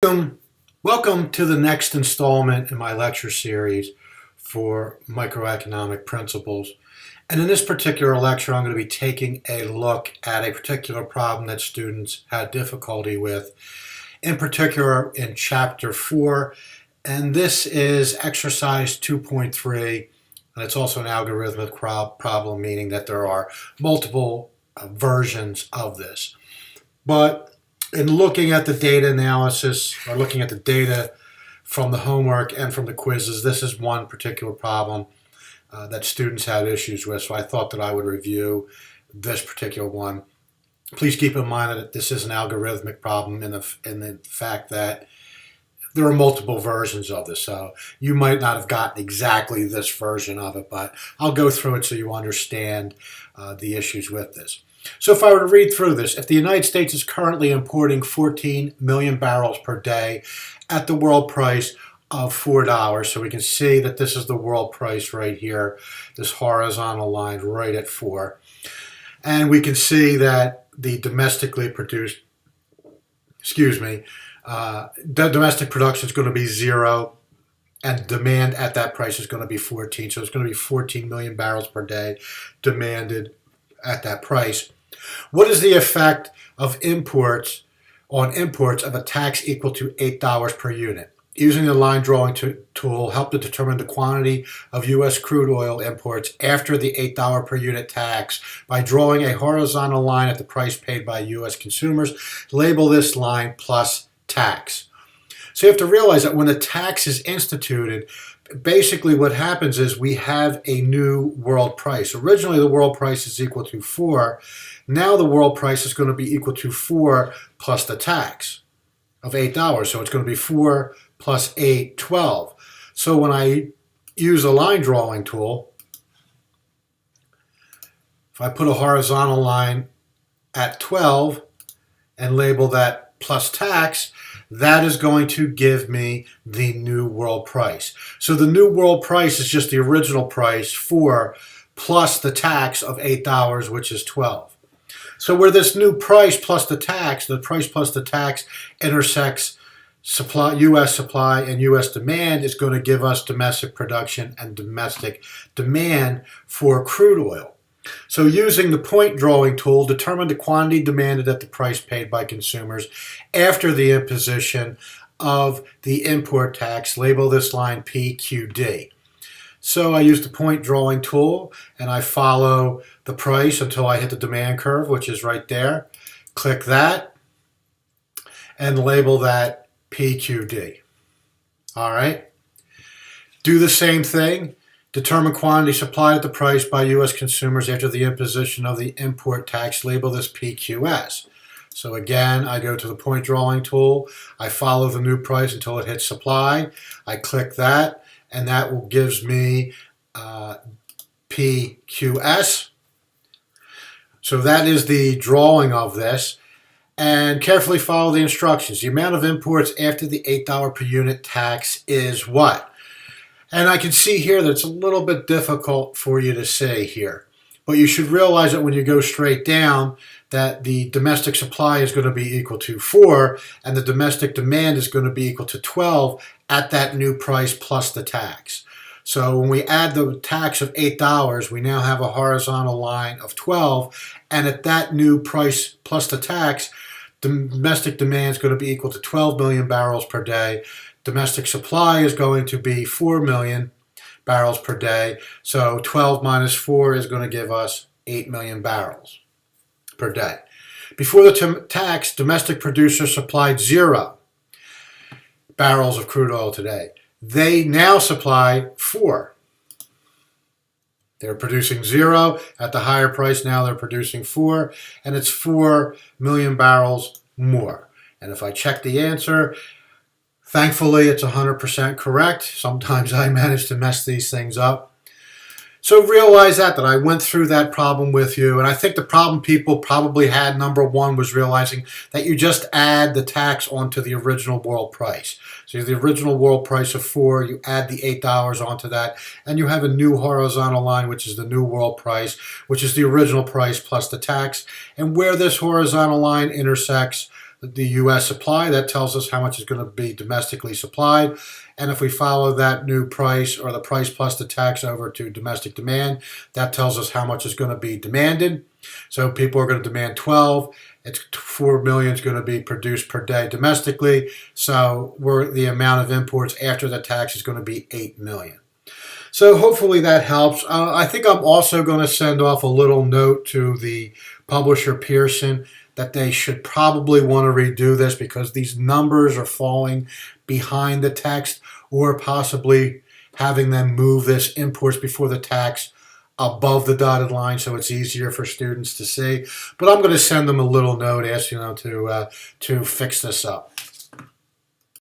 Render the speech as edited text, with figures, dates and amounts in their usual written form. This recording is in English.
Welcome to the next installment in my lecture series for microeconomic principles. And in this particular lecture, I'm going to be taking a look at a particular problem that students had difficulty with, in particular in Chapter 4. And this is exercise 2.3, and it's also an algorithmic problem, meaning that there are multiple versions of this. But in looking at the data analysis, or looking at the data from the homework and from the quizzes, this is one particular problem that students had issues with, so I thought that I would review this particular one. Please keep in mind that this is an algorithmic problem in the fact that there are multiple versions of this, so you might not have gotten exactly this version of it, but I'll go through it so you understand the issues with this. So if I were to read through this, if the United States is currently importing 14 million barrels per day at the world price of $4, so we can see that this is the world price right here, this horizontal line right at 4. And we can see that the domestically produced, the domestic production is going to be 0, and demand at that price is going to be 14. So it's going to be 14 million barrels per day demanded at that price. What is the effect of imports of a tax equal to $8 per unit? Using the line drawing tool, help to determine the quantity of U.S. crude oil imports after the $8 per unit tax by drawing a horizontal line at the price paid by U.S. consumers. Label this line plus tax. So you have to realize that when the tax is instituted, basically what happens is we have a new world price. Originally the world price is equal to 4. Now the world price is going to be equal to 4 plus the tax of $8. So it's going to be 4 plus 8, 12. So when I use a line drawing tool, if I put a horizontal line at 12 and label that plus tax, that is going to give me the new world price. So the new world price is just the original price, 4, plus the tax of $8, which is 12. So where this new price plus the price plus the tax intersects U.S. supply and U.S. demand is going to give us domestic production and domestic demand for crude oil. So using the point drawing tool, determine the quantity demanded at the price paid by consumers after the imposition of the import tax. Label this line PQD. So I use the point drawing tool and I follow the price until I hit the demand curve, which is right there. Click that and label that PQD. All right. Do the same thing. Determine quantity supplied at the price by U.S. consumers after the imposition of the import tax. Label this PQS. So again, I go to the point drawing tool. I follow the new price until it hits supply. I click that, and that gives me PQS. So that is the drawing of this. And carefully follow the instructions. The amount of imports after the $8 per unit tax is what? And I can see here that it's a little bit difficult for you to say here. But you should realize that when you go straight down, that the domestic supply is going to be equal to 4, and the domestic demand is going to be equal to 12 at that new price plus the tax. So when we add the tax of $8, we now have a horizontal line of 12, and at that new price plus the tax, domestic demand is going to be equal to 12 million barrels per day. Domestic supply is going to be 4 million barrels per day. So 12 minus 4 is going to give us 8 million barrels per day. Before the tax, domestic producers supplied 0 barrels of crude oil today. They now supply 4. They're producing 0 at the higher price. Now they're producing 4, and it's 4 million barrels more. And if I check the answer, thankfully, it's 100% correct. Sometimes I manage to mess these things up. So realize that I went through that problem with you. And I think the problem people probably had, number one, was realizing that you just add the tax onto the original world price. So the original world price of 4, you add the $8 onto that, and you have a new horizontal line, which is the new world price, which is the original price plus the tax. And where this horizontal line intersects the U.S. supply, that tells us how much is going to be domestically supplied. And if we follow that new price or the price plus the tax over to domestic demand, that tells us how much is going to be demanded. So people are going to demand 12. It's 4 million is going to be produced per day domestically. So the amount of imports after the tax is going to be 8 million. So hopefully that helps. I think I'm also going to send off a little note to the publisher Pearson that they should probably want to redo this because these numbers are falling behind the text, or possibly having them move this imports before the tax above the dotted line so it's easier for students to see. But I'm going to send them a little note asking them to fix this up.